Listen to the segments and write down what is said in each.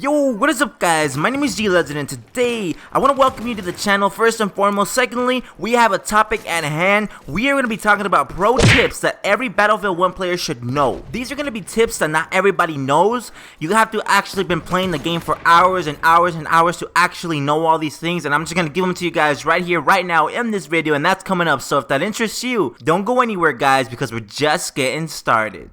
Yo, what is up guys? My name is G-Legend and today I want to welcome you to the channel first and foremost. Secondly, we have a topic at hand. We are going to be talking about pro tips that every Battlefield 1 player should know. These are going to be tips that not everybody knows. You have to actually been playing the game for hours and hours and hours to actually know all these things, and I'm just going to give them to you guys right here, right now in this video, and that's coming up. So if that interests you, don't go anywhere guys, because we're just getting started.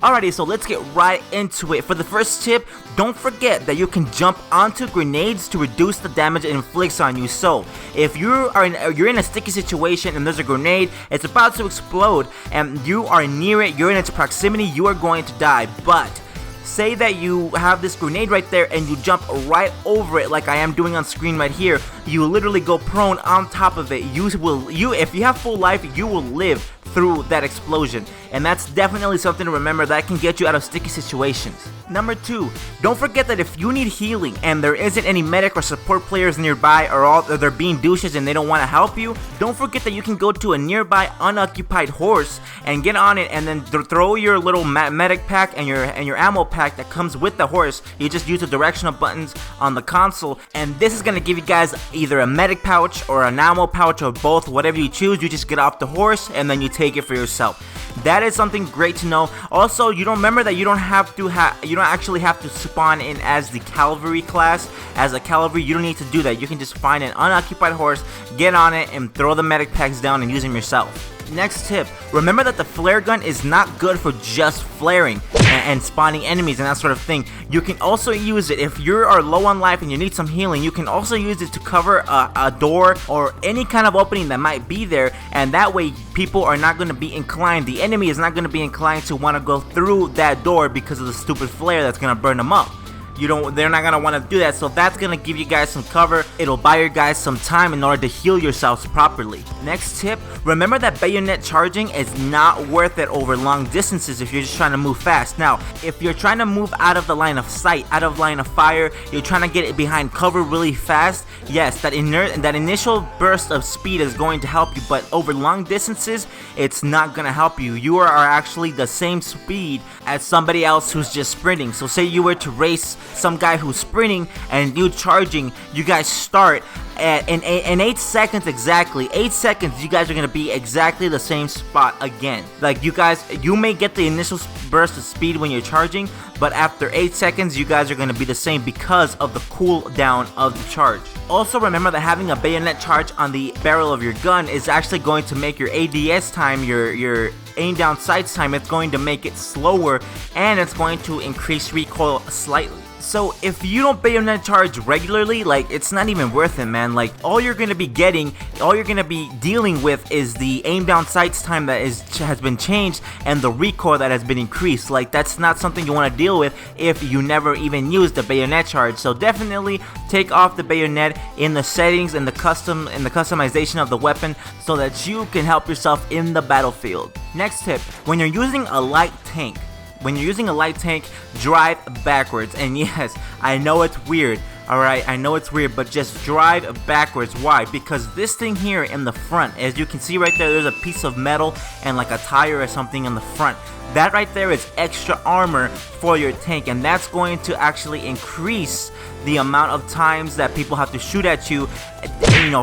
Alrighty, so let's get right into it. For the first tip, don't forget that you can jump onto grenades to reduce the damage it inflicts on you. So, if you're in a sticky situation and there's a grenade, it's about to explode, and you are near it, you're in its proximity, you are going to die. But say that you have this grenade right there and you jump right over it like I am doing on screen right here. You literally go prone on top of it. If you have full life, you will live through that explosion, and that's definitely something to remember that can get you out of sticky situations. Number 2, don't forget that if you need healing and there isn't any medic or support players nearby, or they're being douches and they don't want to help you, don't forget that you can go to a nearby unoccupied horse and get on it, and then throw your little medic pack and your ammo pack that comes with the horse. You just use the directional buttons on the console, and this is gonna give you guys either a medic pouch or an ammo pouch or both, whatever you choose. You just get off the horse and then you take it for yourself. That is something great to know. Also, you don't remember that you don't actually have to spawn in as the cavalry class. As a cavalry, you don't need to do that. You can just find an unoccupied horse, get on it, and throw the medic packs down and use them yourself. Next tip, remember that the flare gun is not good for just flaring and spawning enemies and that sort of thing. You can also use it if you are low on life and you need some healing. You can also use it to cover a door or any kind of opening that might be there, and that way people are not going to be inclined, the enemy is not going to be inclined to want to go through that door because of the stupid flare that's going to burn them up. They're not gonna want to do that, so that's gonna give you guys some cover. It'll buy you guys some time in order to heal yourselves properly. Next tip, remember that bayonet charging is not worth it over long distances if you're just trying to move fast. Now, if you're trying to move out of the line of sight, out of line of fire, you're trying to get it behind cover really fast, yes, that initial burst of speed is going to help you, but over long distances, it's not gonna help you. You are actually the same speed as somebody else who's just sprinting. So say you were to race some guy who's sprinting and you charging, you guys start at in 8 seconds exactly. 8 seconds, you guys are gonna be exactly the same spot again. Like you may get the initial burst of speed when you're charging, but after 8 seconds, you guys are gonna be the same because of the cooldown of the charge. Also remember that having a bayonet charge on the barrel of your gun is actually going to make your ADS time, your aim down sights time, it's going to make it slower, and it's going to increase recoil slightly. So if you don't bayonet charge regularly, like, it's not even worth it, man. Like, all you're gonna be dealing with is the aim down sights time that has been changed and the recoil that has been increased. Like, that's not something you want to deal with if you never even use the bayonet charge. So definitely take off the bayonet in the settings and the customization of the weapon so that you can help yourself in the battlefield. Next tip, when you're using a light tank, drive backwards. And yes, I know it's weird, alright, I know it's weird, but just drive backwards. Why? Because this thing here in the front, as you can see right there, there's a piece of metal and like a tire or something in the front. That right there is extra armor for your tank, and that's going to actually increase the amount of times that people have to shoot at you,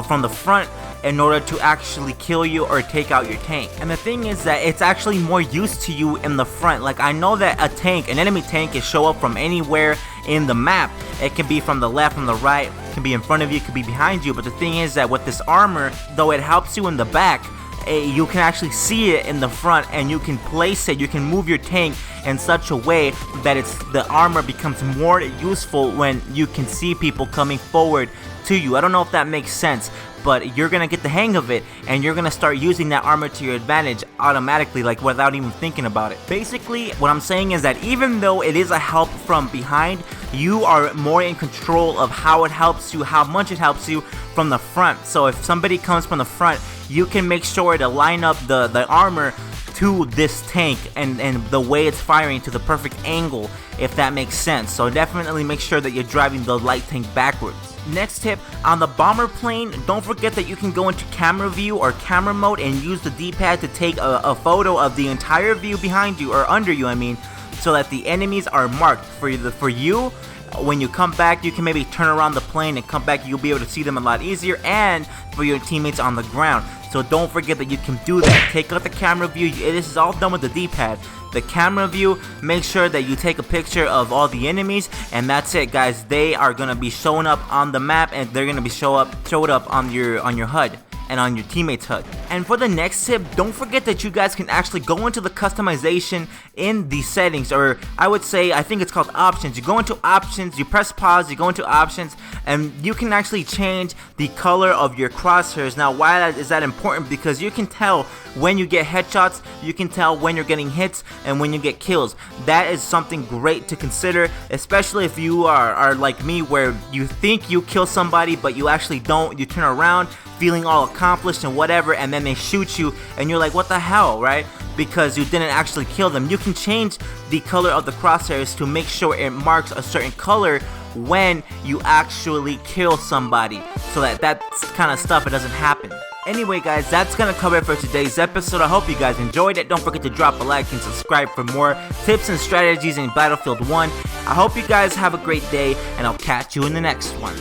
from the front, in order to actually kill you or take out your tank. And the thing is that it's actually more used to you in the front. Like, I know that an enemy tank can show up from anywhere in the map. It can be from the left, from the right, it can be in front of you, it can be behind you, but the thing is that with this armor, though it helps you in the back, you can actually see it in the front, and you can place it, you can move your tank in such a way that the armor becomes more useful when you can see people coming forward to you. I don't know if that makes sense, but you're gonna get the hang of it, and you're gonna start using that armor to your advantage automatically, like without even thinking about it. Basically, what I'm saying is that even though it is a help from behind, you are more in control of how it helps you, how much it helps you from the front. So if somebody comes from the front, you can make sure to line up the armor to this tank and the way it's firing to the perfect angle, if that makes sense. So definitely make sure that you're driving the light tank backwards. Next tip, on the bomber plane, don't forget that you can go into camera view or camera mode and use the D-pad to take a photo of the entire view behind you, or under you I mean, so that the enemies are marked for you. When you come back, you can maybe turn around the plane and come back. You'll be able to see them a lot easier, and for your teammates on the ground. So don't forget that you can do that. Take out the camera view. This is all done with the D-pad. The camera view, make sure that you take a picture of all the enemies, and that's it, guys. They are gonna be showing up on the map, and they're gonna be showed up on your HUD and on your teammate's HUD. And for the next tip, don't forget that you guys can actually go into the customization in the settings, or I would say, I think it's called options. You go into options, you press pause, you go into options, and you can actually change the color of your crosshairs. Now, why is that important? Because you can tell when you get headshots, you can tell when you're getting hits, and when you get kills. That is something great to consider, especially if you are like me, where you think you kill somebody but you actually don't. You turn around feeling all accomplished and whatever, and then they shoot you and you're like, what the hell, right? Because you didn't actually kill them. You can change the color of the crosshairs to make sure it marks a certain color when you actually kill somebody, so that kind of stuff, it doesn't happen. Anyway, guys, that's gonna cover it for today's episode. I hope you guys enjoyed it. Don't forget to drop a like and subscribe for more tips and strategies in Battlefield 1. I hope you guys have a great day, and I'll catch you in the next one.